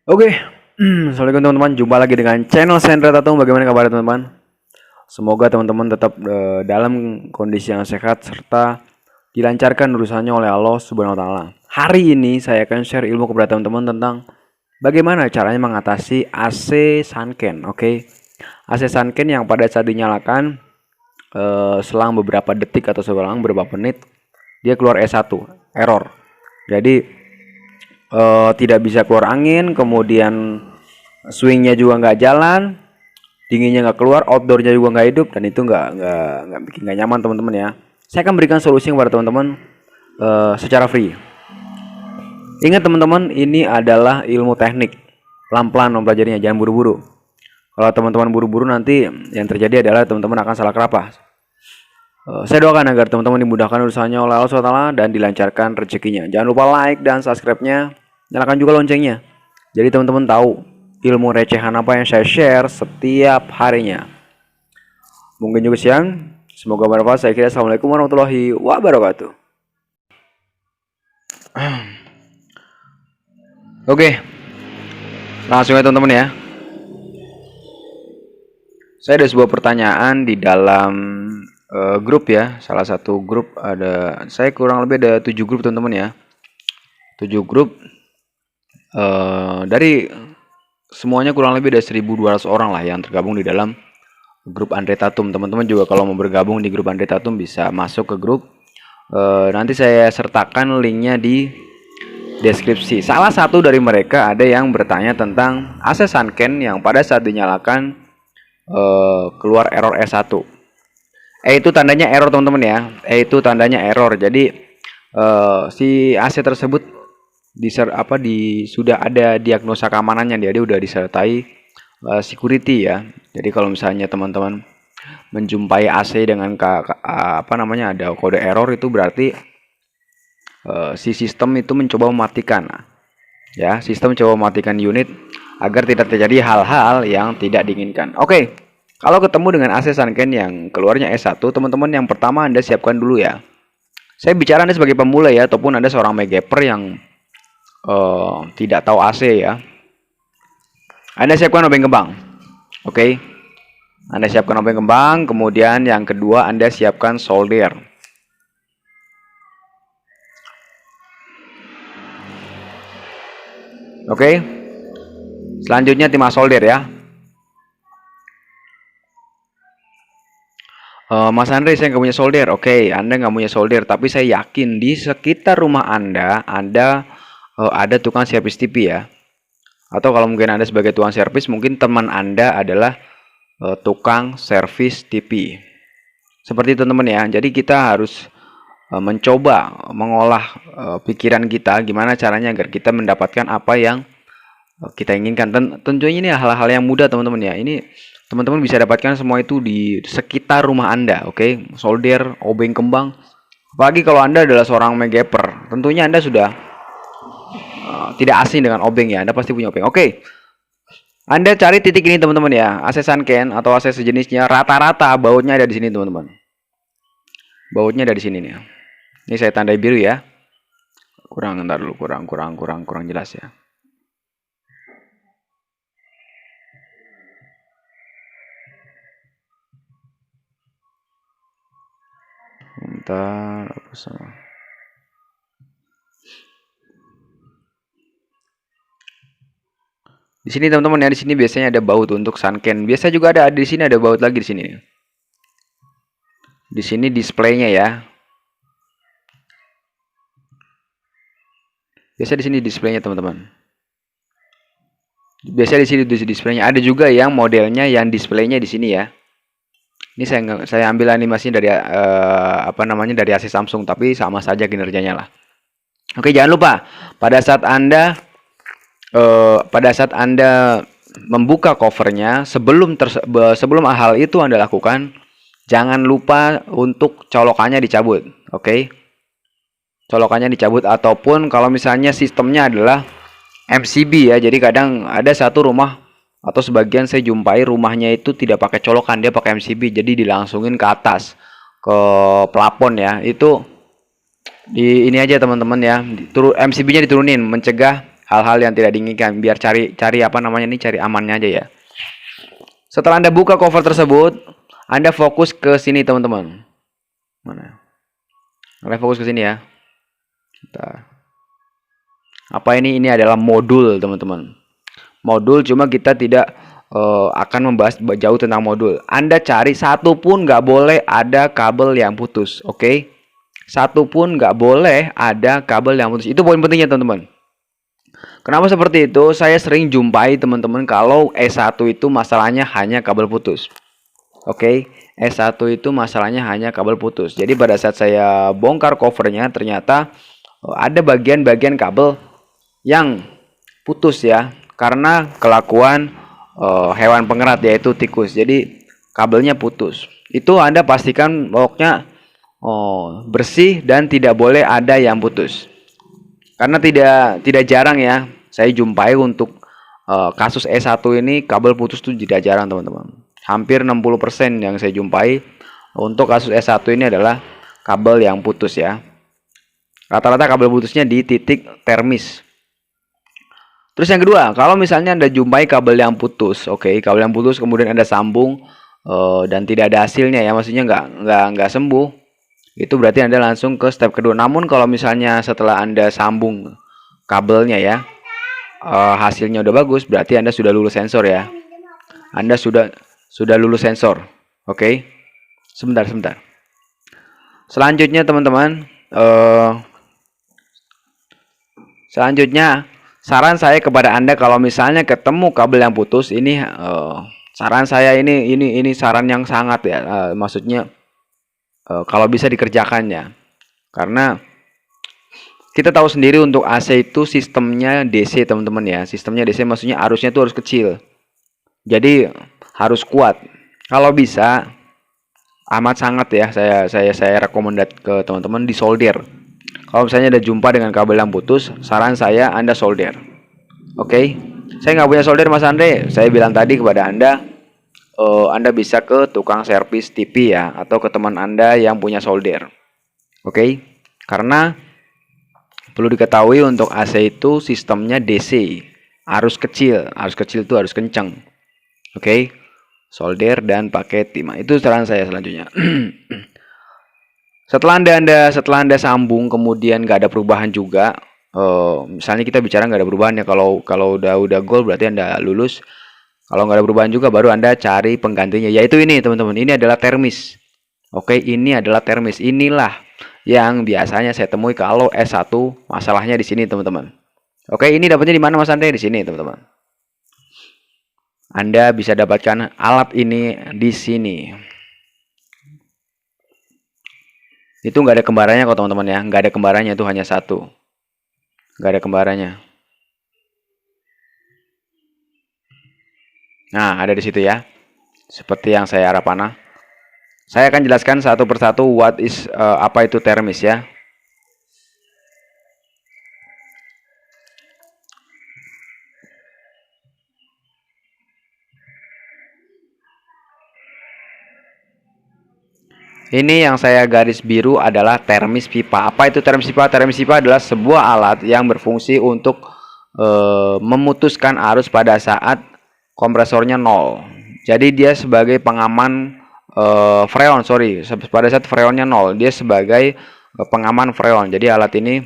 Oke, assalamualaikum teman-teman. Jumpa lagi dengan channel Sandra Tatung. Bagaimana kabar teman-teman? Semoga teman-teman tetap dalam kondisi yang sehat serta dilancarkan urusannya oleh Allah Subhanahu Wa Taala. Hari ini saya akan share ilmu kepada teman-teman tentang bagaimana caranya mengatasi AC sunken. Oke, AC sunken yang pada saat dinyalakan selang beberapa detik atau selang beberapa menit dia keluar E1 error. Jadi tidak bisa keluar angin, kemudian swingnya juga nggak jalan, dinginnya nggak keluar, outdoornya juga nggak hidup, dan itu nggak bikin nggak nyaman teman-teman ya. Saya akan berikan solusi kepada teman-teman secara free. Ingat teman-teman, ini adalah ilmu teknik, pelan-pelan mempelajarinya, jangan buru-buru. Kalau teman-teman buru-buru nanti yang terjadi adalah teman-teman akan salah kaprah. Saya doakan agar teman-teman dimudahkan urusannya oleh Allah SWT dan dilancarkan rezekinya. Jangan lupa like dan subscribe-nya, nyalakan juga loncengnya. Jadi teman-teman tahu ilmu recehan apa yang saya share setiap harinya. Mungkin juga siang. Semoga bermanfaat. Saya kira assalamualaikum warahmatullahi wabarakatuh. Oke, langsung ya teman-teman ya. Saya ada sebuah pertanyaan di dalam grup ya, salah satu grup ada, saya kurang lebih ada 7 grup teman-teman ya, 7 grup dari semuanya kurang lebih ada 1.200 orang lah yang tergabung di dalam grup Andre Tatum. Teman-teman juga kalau mau bergabung di grup Andre Tatum bisa masuk ke grup, nanti saya sertakan linknya di deskripsi. Salah satu dari mereka ada yang bertanya tentang AC sunken yang pada saat dinyalakan keluar error E1. Itu tandanya error teman-teman ya. Itu tandanya error. Jadi si AC tersebut sudah ada diagnosa keamanannya, dia udah disertai security ya. Jadi kalau misalnya teman-teman menjumpai AC dengan ada kode error, itu berarti si sistem itu mencoba mematikan. Ya, sistem coba mematikan unit agar tidak terjadi hal-hal yang tidak diinginkan. Oke. Kalau ketemu dengan AC sunken yang keluarnya E1, teman-teman yang pertama Anda siapkan dulu ya. Saya bicara Anda sebagai pemula ya, ataupun Anda seorang megaper yang tidak tahu AC ya. Anda siapkan obeng kembang. Oke. Anda siapkan obeng kembang, kemudian yang kedua Anda siapkan solder. Oke. Selanjutnya timah solder ya. Mas Andre, saya nggak punya solder. Oke, Anda nggak punya solder, tapi saya yakin di sekitar rumah Anda ada tukang servis TV ya. Atau kalau mungkin Anda sebagai tukang servis, mungkin teman Anda adalah tukang servis TV. Seperti itu teman-teman ya. Jadi kita harus mencoba mengolah pikiran kita gimana caranya agar kita mendapatkan apa yang kita inginkan. Tentunya ini hal-hal yang mudah teman-teman ya. Ini teman-teman bisa dapatkan semua itu di sekitar rumah Anda. Oke, solder, obeng kembang. Apalagi kalau Anda adalah seorang megaper, tentunya Anda sudah tidak asing dengan obeng ya. Anda pasti punya obeng. Oke, Anda cari titik ini teman-teman ya. AC sunken atau AC sejenisnya, rata-rata bautnya ada di sini teman-teman. Bautnya ada di sini nih. Ini saya tandai biru ya. Kurang jelas ya. Bentar, apa sama? Di sini teman-teman ya, di sini biasanya ada baut untuk sunken. Biasa juga ada di sini, ada baut lagi di sini. Di sini displaynya ya. Biasa di sini displaynya teman-teman. Biasa di sini displaynya. Ada juga yang modelnya yang displaynya di sini ya. Ini saya ambil animasi dari dari AC Samsung, tapi sama saja kinerjanya lah. Oke, jangan lupa pada saat Anda membuka covernya, sebelum hal itu Anda lakukan, jangan lupa untuk colokannya dicabut. Oke, colokannya dicabut, ataupun kalau misalnya sistemnya adalah MCB ya, jadi kadang ada satu rumah atau sebagian saya jumpai rumahnya itu tidak pakai colokan, dia pakai MCB, jadi dilangsungin ke atas ke plafon ya. Itu ini aja teman-teman ya, MCB-nya diturunin, mencegah hal-hal yang tidak diinginkan, biar cari apa namanya nih, cari amannya aja ya. Setelah Anda buka cover tersebut, Anda fokus ke sini teman-teman. Mana? Anda fokus ke sini ya. Bentar. Apa ini? Ini adalah modul teman-teman. Modul, cuma kita tidak akan membahas jauh tentang modul. Anda cari satu pun nggak boleh ada kabel yang putus, oke? Satu pun nggak boleh ada kabel yang putus. Itu poin pentingnya teman-teman. Kenapa seperti itu? Saya sering jumpai teman-teman kalau S1 itu masalahnya hanya kabel putus. Oke, S1 itu masalahnya hanya kabel putus. Jadi pada saat saya bongkar covernya, ternyata ada bagian-bagian kabel yang putus ya, karena kelakuan hewan pengerat yaitu tikus. Jadi kabelnya putus. Itu Anda pastikan pokoknya bersih dan tidak boleh ada yang putus. Karena tidak jarang ya saya jumpai untuk kasus S1 ini kabel putus itu tidak jarang teman-teman. Hampir 60% yang saya jumpai untuk kasus S1 ini adalah kabel yang putus ya. Rata-rata kabel putusnya di titik termis. Terus yang kedua, kalau misalnya Anda jumpai kabel yang putus, oke, kabel yang putus kemudian Anda sambung dan tidak ada hasilnya ya, maksudnya nggak sembuh, itu berarti Anda langsung ke step kedua. Namun kalau misalnya setelah Anda sambung kabelnya ya, hasilnya udah bagus, berarti Anda sudah lulus sensor ya. Anda sudah lulus sensor, oke? Sebentar. Selanjutnya teman-teman, saran saya kepada Anda kalau misalnya ketemu kabel yang putus ini, saran saya ini saran yang sangat ya, maksudnya kalau bisa dikerjakannya. Karena kita tahu sendiri untuk AC itu sistemnya DC teman-teman ya. Sistemnya DC maksudnya arusnya itu harus kecil. Jadi harus kuat. Kalau bisa amat sangat ya, saya rekomendasi ke teman-teman di solder. Kalau misalnya ada jumpa dengan kabel yang putus, saran saya Anda solder. Oke? Saya nggak punya solder Mas Andre. Saya bilang tadi kepada Anda, Anda bisa ke tukang servis TV ya, atau ke teman Anda yang punya solder. Oke? Karena perlu diketahui untuk AC itu sistemnya DC. Arus kecil itu harus kencang. Oke? Solder dan pakai timah. Itu saran saya selanjutnya. Setelah anda sambung kemudian nggak ada perubahan juga, misalnya kita bicara nggak ada perubahan ya, kalau udah goal berarti Anda lulus. Kalau nggak ada perubahan juga baru Anda cari penggantinya, yaitu ini teman-teman. Ini adalah termis. Oke, ini adalah termis. Inilah yang biasanya saya temui kalau S1 masalahnya di sini teman-teman. Oke, ini dapatnya di mana Mas Andre? Di sini teman-teman. Anda bisa dapatkan alat ini di sini. Itu nggak ada kembarannya kok teman-teman ya, nggak ada kembarannya, itu hanya satu, nggak ada kembarannya. Nah, ada di situ ya, seperti yang saya arah panah. Saya akan jelaskan satu persatu apa itu termis ya. Ini yang saya garis biru adalah termis pipa. Apa itu termis pipa? Termis pipa adalah sebuah alat yang berfungsi untuk memutuskan arus pada saat kompresornya 0. Jadi dia sebagai pengaman freon, pada saat freonnya 0, dia sebagai pengaman freon. Jadi alat ini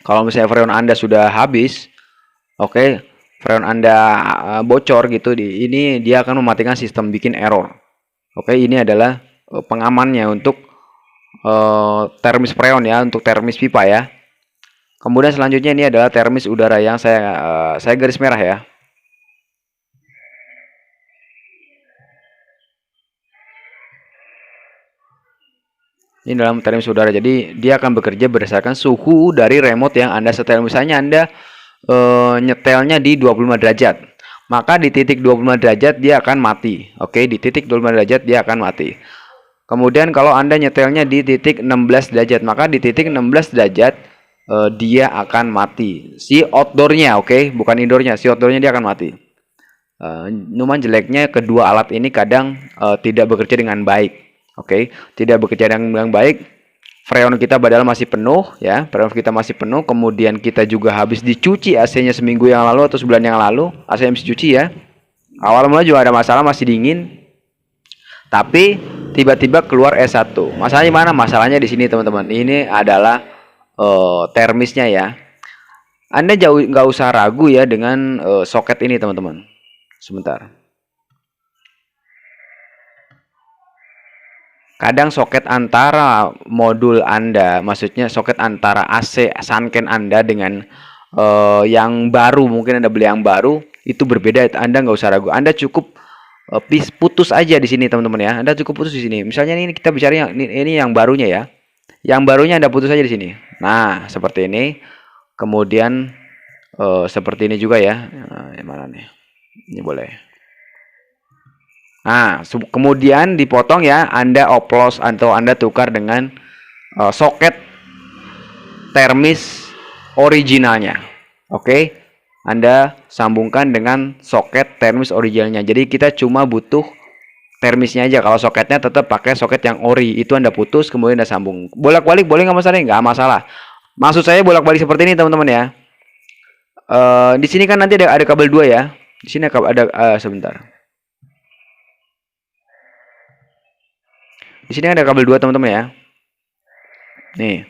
kalau misalnya freon Anda sudah habis, oke, freon Anda bocor gitu, ini dia akan mematikan sistem, bikin error. Oke, ini adalah pengamannya untuk termis freon ya, untuk termis pipa ya. Kemudian selanjutnya ini adalah termis udara yang saya garis merah ya. Ini dalam termis udara, jadi dia akan bekerja berdasarkan suhu dari remote yang Anda setel. Misalnya Anda nyetelnya di 25 derajat, maka di titik 25 derajat dia akan mati. Oke, di titik 25 derajat dia akan mati. Kemudian kalau Anda nyetelnya di titik 16 derajat, maka di titik 16 derajat dia akan mati. Si outdoornya, oke, bukan indoornya, si outdoornya dia akan mati. Cuman jeleknya kedua alat ini kadang tidak bekerja dengan baik. Oke, tidak bekerja dengan baik. freon kita padahal masih penuh ya, freon kita masih penuh, kemudian kita juga habis dicuci AC-nya seminggu yang lalu atau sebulan yang lalu, AC habis dicuci ya. Awal mula juga ada masalah, masih dingin. Tapi tiba-tiba keluar S1. Masalahnya mana? Masalahnya di sini teman-teman. Ini adalah termisnya ya. Anda jauh nggak usah ragu ya dengan soket ini teman-teman. Sebentar. Kadang soket antara modul Anda, maksudnya soket antara AC Sunken Anda dengan yang baru, mungkin Anda beli yang baru, itu berbeda. Anda nggak usah ragu. Anda cukup putus aja di sini teman-teman ya. Anda cukup putus di sini. Misalnya ini kita bicara ini yang barunya ya. Yang barunya Anda putus aja di sini. Nah, seperti ini. Kemudian seperti ini juga ya. Nah, yang mana nih? Ini boleh. Nah, kemudian dipotong ya, Anda oplos atau Anda tukar dengan soket termis originalnya. Oke, Anda sambungkan dengan soket termis originalnya. Jadi kita cuma butuh termisnya aja. Kalau soketnya tetap pakai soket yang ori, itu Anda putus, kemudian Anda sambung. Bolak-balik boleh nggak masalah? Nggak masalah. Maksud saya bolak-balik seperti ini teman-teman ya. Di sini kan nanti ada kabel 2 ya. Di sini ada sebentar. Di sini ada kabel 2 teman-teman ya. Nih.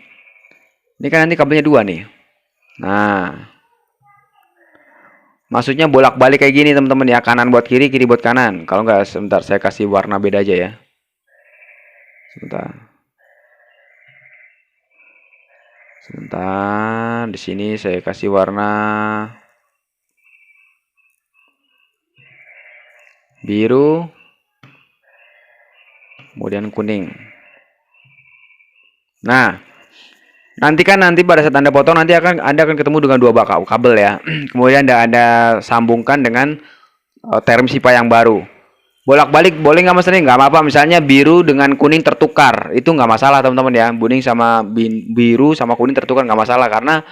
Ini kan nanti kabelnya 2 nih. Nah. Maksudnya bolak-balik kayak gini teman-teman ya. Kanan buat kiri, kiri buat kanan. Kalau nggak sebentar saya kasih warna beda aja ya. Sebentar. Sebentar. Di sini saya kasih warna biru. Kemudian kuning. Nah, nanti pada saat Anda potong nanti Anda akan ketemu dengan 2 bakal kabel ya. Kemudian Anda sambungkan dengan termis pipa yang baru. Bolak-balik boleh nggak masalah? Nggak apa-apa. Misalnya biru dengan kuning tertukar, itu nggak masalah teman-teman ya. Kuning sama biru sama kuning tertukar nggak masalah karena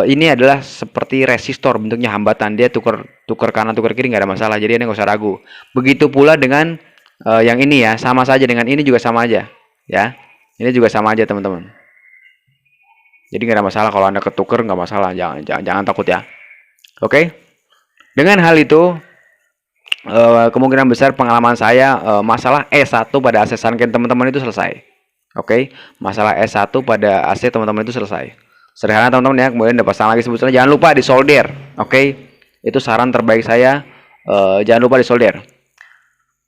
ini adalah seperti resistor, bentuknya hambatan. Dia tukar kanan tukar kiri nggak ada masalah. Jadi Anda nggak usah ragu. Begitu pula dengan yang ini ya, sama saja dengan ini juga sama aja ya. Ini juga sama aja teman-teman. Jadi nggak ada masalah kalau Anda ketuker, nggak masalah. Jangan takut ya. Oke. Dengan hal itu kemungkinan besar pengalaman saya masalah S1 pada AC Sunken teman-teman itu selesai. Oke. Masalah S1 pada AC teman-teman itu selesai. Sederhana teman-teman ya. Kemudian dapat pasang lagi sebetulnya. Jangan lupa disolder. Oke. Itu saran terbaik saya. Jangan lupa disolder.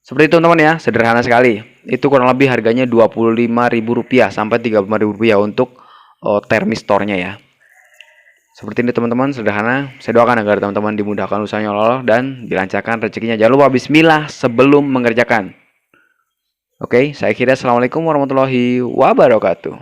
Seperti itu teman-teman ya, sederhana sekali. Itu kurang lebih harganya Rp25.000 sampai Rp35.000 untuk termistornya ya. Seperti ini teman-teman, sederhana. Saya doakan agar teman-teman dimudahkan usahanya Allah dan dilancarkan rezekinya. Jangan lupa bismillah sebelum mengerjakan. Oke, saya kira assalamualaikum warahmatullahi wabarakatuh.